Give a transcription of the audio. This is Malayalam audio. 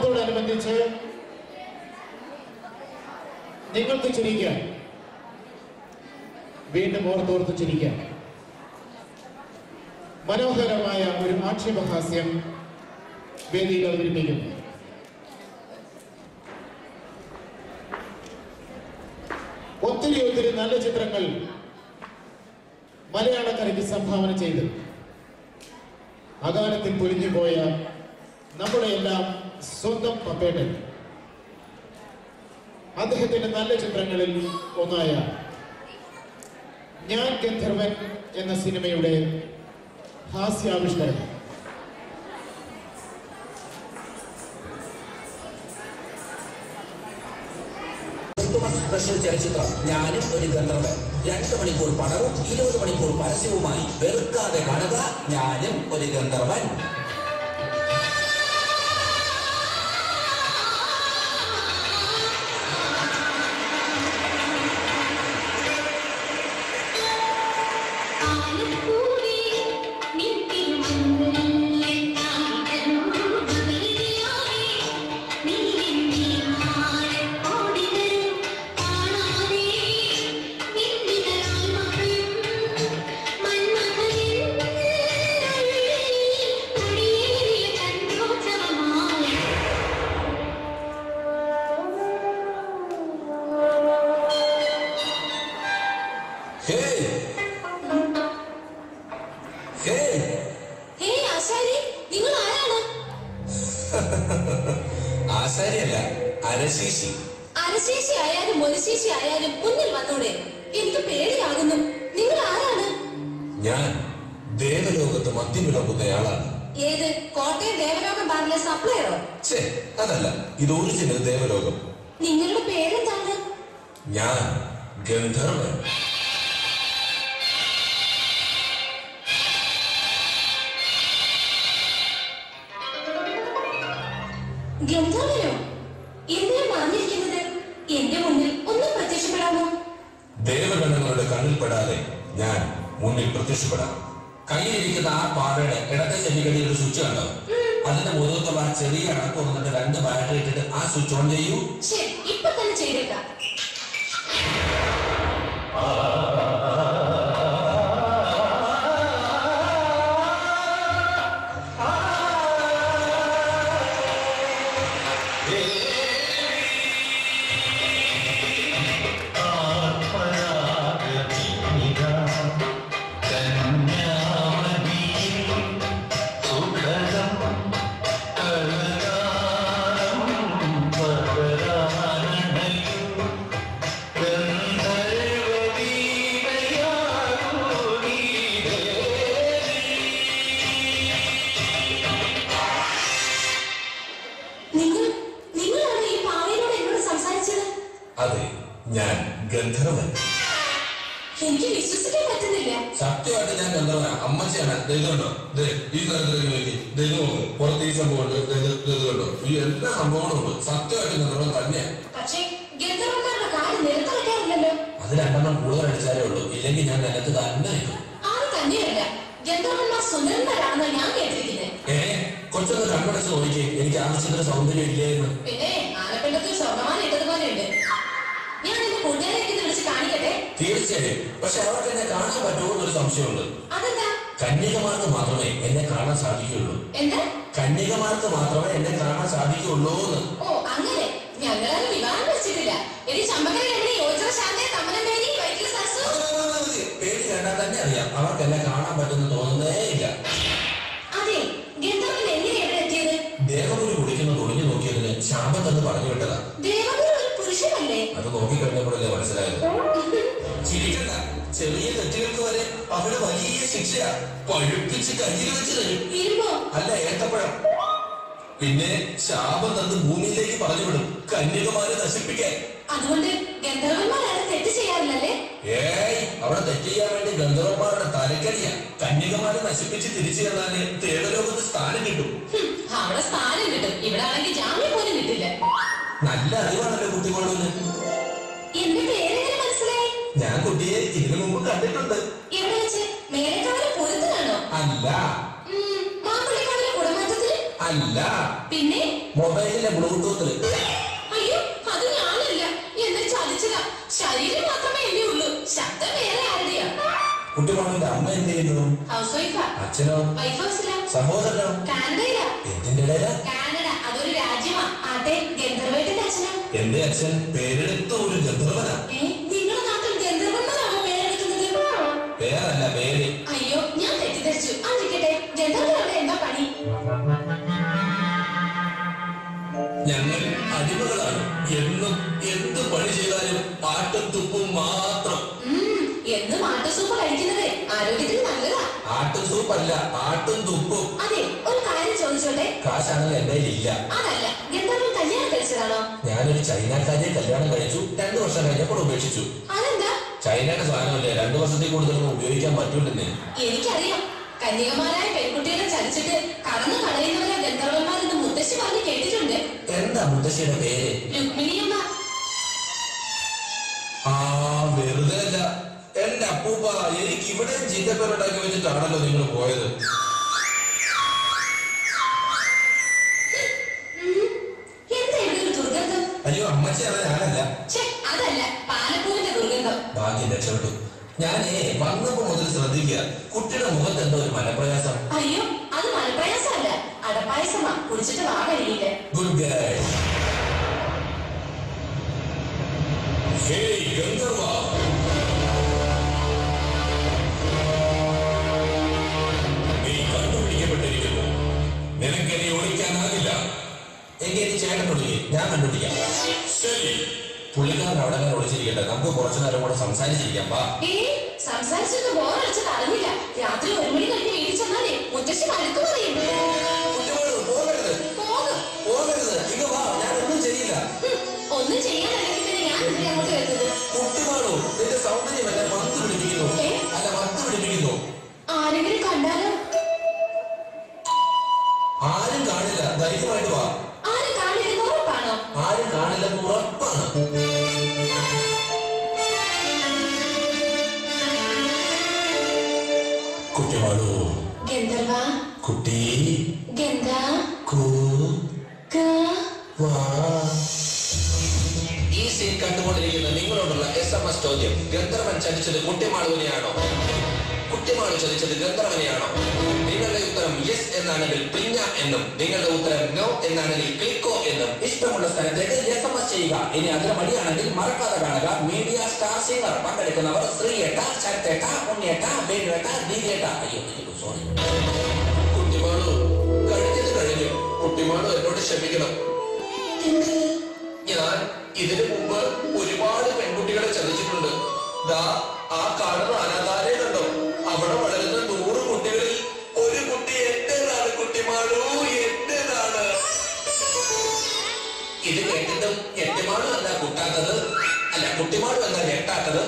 ോടനുബന്ധിച്ച് നിങ്ങൾക്ക് ചിരിക്കാം, വീണ്ടും ഓർത്തോർത്ത് ചിരിക്കാം. മനോഹരമായ ഒരു ആക്ഷേപഹാസ്യം വേദിയിൽ അവതരിപ്പിക്കുന്നു. ഒത്തിരി നല്ല ചിത്രങ്ങൾ മലയാളക്കരയ്ക്ക് സംഭാവന ചെയ്ത് അകാലത്തിൽ പൊലിഞ്ഞുപോയ നമ്മുടെ എല്ലാം സ്വന്തം പപ്പേട്ടൻ, അദ്ദേഹത്തിന്റെ നല്ല ചിത്രങ്ങളിൽ ഒന്നായ ഞാൻ ഗന്ധർവൻ എന്ന സിനിമയുടെ ഹാസ്യാവിഷ്കരണം. സ്പെഷ്യൽ ചലച്ചിത്രം ഞാനും ഒരു ഗന്ധർവൻ. 2 മണിക്കൂർ പടവും 20 മണിക്കൂർ പരസ്യവുമായി വെറുക്കാതെ കാണുക ഞാനും ഒരു ഗന്ധർവൻ. ആശാരിയല്ല, അരശേഷി. അരശേഷി ആയാലും മുരശേഷി ആയാലും മുന്നിൽ വന്നൂടെ? എനിക്ക് പേടിയാകുന്നു. നിങ്ങൾ ആരാണ്? ഞാൻ ദേവലോകത്ത് മദ്യം വിളമ്പുന്നയാളാണ്. ഏത്? കോട്ടയം ദേവലോകം ബാറിലെ സപ്ലയറോ? അതല്ല, ഇത് ഒറിജിനൽ ദേവലോകം. നിങ്ങളുടെ പേരെന്താണ്? ഞാൻ ഗന്ധർവൻ. ഗന്ധർവനോ? എന്തിനാ പറഞ്ഞിരിക്കുന്നത്? എന്റെ മുന്നിൽ ഒന്ന് പ്രത്യക്ഷപ്പെടാമോ? ദേവഗണങ്ങളുടെ കണ്ണിൽപ്പെടാതെ ഞാൻ മുന്നിൽ പ്രത്യക്ഷപ്പെടാം. കയ്യിലിരിക്കുന്ന ആ പാറയുടെ ഇടത്തെ ചെല്ലിക്കടിയിൽ ഒരു സ്വിച്ച് കണ്ടോ? അതിന്റെ മുതലുള്ള ആ ചെറിയ അടക്കം വന്നിട്ട് 2 ബാറ്ററി ഇട്ടിട്ട് ആ സ്വിച്ച് ഓൺ ചെയ്യൂ. ശരി, ഇപ്പൊ തന്നെ ചെയ്തേക്കാം. അതെ, ഞാൻ ഗന്ധർവൻ. എനിക്ക് വിശ്വസിക്കാൻ പറ്റുന്നില്ല. സത്യമായിട്ട് ഞാൻ ഗന്ധർവനാ. അമ്മച്ചിയാണ്. ദൈവമുണ്ടോ? ഈ തരത്തിലേക്ക് നോക്കി ദൈവം പുറത്ത് ഈ സംഭവമുണ്ട്, ദൈവമുണ്ടോ? ഈ എല്ലാ സംഭവങ്ങളും ഉണ്ട്. സത്യമായിട്ട് ഗന്ധർവൻ തന്നെയാണ്. പക്ഷേ ഗന്ധർവന്മാരുടെ കാര്യം നിലത്ത് വെക്കാറില്ലല്ലോ. അത് 2 എണ്ണം കൂടുതൽ അടിച്ചാലേ ഉള്ളൂ, ഇല്ലെങ്കിൽ ഞാൻ നിലത്ത് തന്നെ ഇരിക്കും. അത് തന്നെയല്ല, ഗന്ധർവന്മാർ സുന്ദരന്മാരാണെന്ന് ഞാൻ കേട്ടിരിക്കുന്നത്. കൊച്ചൊന്ന് കണ്ണടച്ച് നോക്കി, എനിക്ക് ആവശ്യത്തിന് സൗന്ദര്യം ഇല്ലായിരുന്നു. പിന്നെ ആലപ്പുഴത്തിൽ സ്വർണ്ണമാല ഇട്ടതുപോലെ ഉണ്ട്. ഞാൻ എന്റെ കൂട്ടുകാരെ വിളിച്ച് കാണിക്കട്ടെ? തീർച്ചയായും. പക്ഷെ അവർക്ക് എന്നെ കാണാൻ പറ്റുമോ എന്നൊരു സംശയമുണ്ട്. അതെന്താ? കന്യകമാർക്ക് മാത്രമേ എന്നെ കാണാൻ സാധിക്കുള്ളൂ. എന്താ? കന്യകമാർക്ക് മാത്രമേ എന്നെ കാണാൻ സാധിക്കുള്ളൂ എന്ന്. ഓ, അങ്ങനെ. ഞങ്ങളാരും വിവാഹം വെച്ചിട്ടില്ല. പേടി കേട്ടാൽ തന്നെ അറിയാം അവർക്ക് എന്നെ കാണാൻ പറ്റുന്ന തോന്നുന്നേ ഇല്ല. അതെ, ഗന്ധർവൻ എങ്ങനെ എവിടെ എത്തിയത്? ദേവഗുരു കുടിക്കുന്നത് ഒളിഞ്ഞു നോക്കിയതിന് ശാപത്തെന്ന് പറഞ്ഞു വിട്ടതാ. ദേവഗുരു ഒരു പുരുഷനല്ലേ? അത് നോക്കിക്കഴിഞ്ഞപ്പോഴല്ലേ മനസ്സിലായത്. ചിരിക്കണ്ട, ചെറിയ തെറ്റുകൾക്ക് വരെ അവിടെ വലിയ ശിക്ഷയാ. പഴുപ്പിച്ച് കയ്യിൽ വെച്ച് തരും. ഇരുമ്പോ? അല്ല, ഏത്തപ്പഴം. പിന്നെ ശാപം തന്ന് ഭൂമിയിലേക്ക് പറഞ്ഞു വിടും, കന്യകമാരെ നശിപ്പിക്കാൻ. അതുകൊണ്ട് ഗന്ധർവന്മാരാണ് തെറ്റ് ചെയ്യാറില്ലല്ലേ? അവിടെ തെറ്റ് ചെയ്യാൻ വേണ്ടി ഗന്ധർവന്മാരുടെ തലക്കടിയാ. കന്യകമാരെ നശിപ്പിച്ച് തിരിച്ചു ചെന്നാല് ദേവലോകത്ത് സ്ഥാനം കിട്ടും. അവിടെ സ്ഥാനം കിട്ടും, ഇവിടെ ആണെങ്കിൽ ജാമ്യം പോലും കിട്ടില്ല. നല്ല അറിവാണല്ലോ കുട്ടികളോട്. എന്റെ പേരെങ്ങനെ മനസ്സിലായി? ഞാൻ കുട്ടിയെ ഇതിനു മുമ്പ് കണ്ടിട്ടുണ്ട്. എവിടെ വെച്ച്? മേലേക്കാവിലെ പൂരത്തിനാണോ? അല്ല. മാപ്പിളക്കാവിലെ കുടമാറ്റത്തിൽ? അല്ല. പിന്നെ മൊബൈലിലെ ബ്ലൂടൂത്തിൽ. അയ്യോ അത് ഞാനല്ല, എന്നെ ചതിച്ചതാ. ശരീരം മാത്രമേ എന്നെ ഉള്ളൂ, ശബ്ദം വേറെ ആരുടെയാ. കുട്ടിമാളുടെ അമ്മ എന്ത് ചെയ്യുന്നു? ഹൗസ് വൈഫാ. അച്ഛനോ? വൈഫ് ഹൗസിലാ. സഹോദരനോ? കാനഡയിലാ. എന്തിന്റെ ഇടയിലാ? കാനഡ അതൊരു രാജ്യമാ. അതെ, ഗന്ധർവേട്ടന്റെ അച്ഛനാ. എന്റെ അച്ഛൻ പേരെടുത്ത ഒരു ഗന്ധർവനാ. നിങ്ങളുടെ നാട്ടിൽ ഗന്ധർവന്മാരാണോ പേരെടുക്കുന്നത്? പേരല്ല, പേര്. അയ്യോ ഞാൻ തെറ്റിദ്ധരിച്ചു. അതിരിക്കട്ടെ, ഗന്ധർവരുടെ എന്താ പണി? ഞങ്ങൾ അടിമകളാണ്. എന്നും എന്ത് പണി ചെയ്താലും ആട്ടും തുപ്പും മാത്രം. എന്നും ആട്ടുസൂപ്പ് കഴിക്കുന്നത് ആരോഗ്യത്തിന് നല്ലതാ. ആട്ടും സൂപ്പല്ല, ആട്ടും തുപ്പും. അതെ, ഒരു കാര്യം ചോദിച്ചോട്ടെ? കാശാണെങ്കിൽ എന്റെ ഇല്ല. അതല്ല, ഗന്ധർവൻ കല്യാണം കഴിച്ചതാണോ? ഞാനൊരു ചൈനക്കാരിയെ കല്യാണം കഴിച്ചു. 2 വർഷം കഴിഞ്ഞപ്പോൾ ഉപേക്ഷിച്ചു. അതെന്താ? ചൈനയുടെ സാധനമല്ലേ, 2 വർഷത്തിൽ കൂടുതലൊന്നും ഉപയോഗിക്കാൻ പറ്റൂലെന്നേ. എനിക്കറിയാം. കന്യകമാരായ പെൺകുട്ടികളെ ചതിച്ചിട്ട് കടന്നു കളയുന്നവരാ ഗന്ധർവന്മാരെന്ന് മുത്തശ്ശി പറഞ്ഞ് കേട്ടിട്ടുണ്ട്. എന്താ മുത്തശ്ശിയുടെ പേര്? രുക്മിണിയമ്മ. വെറുതെ അല്ല എന്റെ അപ്പൂപ്പ, എനിക്ക് ഇവിടെ ചീത്തപ്പേരുണ്ടാക്കി വെച്ചിട്ടാണല്ലോ നിങ്ങൾ പോയത്. എന്താ ഇവിടെ ഒരു ദുർഗന്ധം? അയ്യോ അമ്മച്ചിയാണ്, ഞാനല്ല. അതല്ല, പാലപ്പൂവിന്റെ ദുർഗന്ധം. ഭാഗ്യം രക്ഷപ്പെട്ടു. ഞാനേ വന്നപ്പോ മുതൽ ശ്രദ്ധിക്കുക, കുട്ടിയുടെ മുഖത്ത് എന്തോ ഒരു മനപ്രയാസം. അയ്യോ അത് മനപ്രയാസമല്ല, അടപ്പായസമാ. കുടിച്ചിട്ട് വാ കഴിയില്ല. ഗുഡ് ഗൈ. ഹേയ് ഗന്ധർവ, നീ കണ്ടുപിടിക്കപ്പെട്ടിരിക്കുന്നു. നിനക്ക് എന്നെ ഓടിക്കാനാകില്ല. എങ്കിൽ നീ ചേട്ടൻ ഒളിക്കേ, ഞാൻ കണ്ടുപിടിക്കാം. ശരി, പുള്ളിക്കാരൻ അവിടെ അങ്ങനെ ഒളിച്ചിരിക്കട്ടെ. നമുക്ക് കുറച്ചു നേരം കൂടെ സംസാരിച്ചിരിക്കാം. വാ. സംസാരിച്ചിട്ട് ബോറടിച്ചത് അറിഞ്ഞില്ല. രാത്രി 1 മണി കഴിഞ്ഞ് വീട്ടിൽ ചെന്നാലേ മുത്തശ്ശി വഴക്ക് പറയും. പോകരുത്, പോകരുത്. ഇങ്ങ വാ, ഞാൻ ഒന്നും ചെയ്യില്ല. ഒന്നും ചെയ്യാനല്ലെങ്കിൽ പിന്നെ ഞാൻ എന്തിനാ അങ്ങോട്ട് വരുന്നത്? കുട്ടിമാളോ, നിന്റെ സൗന്ദര്യം എന്നെ മന്ത് പിടിപ്പിക്കുന്നു. അല്ല, മന്ത് പിടിപ്പിക്കുന്നു. ആരെങ്കിലും കണ്ടാലോ? ആരും കാണില്ല, ധൈര്യമായിട്ട് വാ. ആരും കാണില്ലെന്ന് ഉറപ്പാണോ? ആരും കാണില്ലെന്ന് ഉറപ്പാണ്. കുട്ടിമാളോ. ഗന്ധർവ. കുട്ടി. ഗന്ധ. വാ. ഈ സീൻ കണ്ടുകൊണ്ടിരിക്കുന്ന നിങ്ങളോടുള്ള SMS ചോദ്യം: ഗന്ധർവൻ ചതിച്ചത് കുട്ടിമാളുവിനെയാണോ? കുട്ടിമാളു ചതിച്ചത് ഗന്ധർവനെയാണോ? നിങ്ങളുടെ ഉത്തരം യെസ് എന്നാണെങ്കിൽ പിഞ്ഞ എന്നും, നിങ്ങളുടെ ഉത്തരം നോ എന്നാണെങ്കിൽ ക്ലിക്കോ എന്നും ഇഷ്ടമുള്ള സ്ഥലത്തേക്ക് SMS ചെയ്യുക. ഇനി അതിന് മടിയാണെങ്കിൽ മറക്കാതെ കാണുക മീഡിയ സ്റ്റാർ സിംഗർ. പങ്കെടുക്കുന്നവർ ശ്രീയേട്ട, ശരത്തേട്ട, ഉണ്ണിയേട്ട, ബേനുവേട്ട, ദീദിയേട്ട. അയ്യോ സോറി. കുട്ടിമാളു, കഴിഞ്ഞത് കഴിഞ്ഞു. കുട്ടിമാളു എന്നോട് ക്ഷമിക്കണം. ഞാൻ ഇതിനു മുമ്പ് ഒരുപാട് പെൺകുട്ടികളെ ചതിച്ചിട്ടുണ്ട്. ദാ ആ കാണുന്ന അനാഥാലയം കണ്ടോ? അവിടെ വളരുന്ന 100 കുട്ടികളിൽ ഒരു കുട്ടി എന്റേതാണ്. കുട്ടിമാളു എന്റേതാണ്. ഇത് കേട്ടിട്ടും എട്ടിമാളു എന്താ കുട്ടാത്തത്? അല്ല, കുട്ടിമാളു എന്താ ഞെട്ടാത്തത്?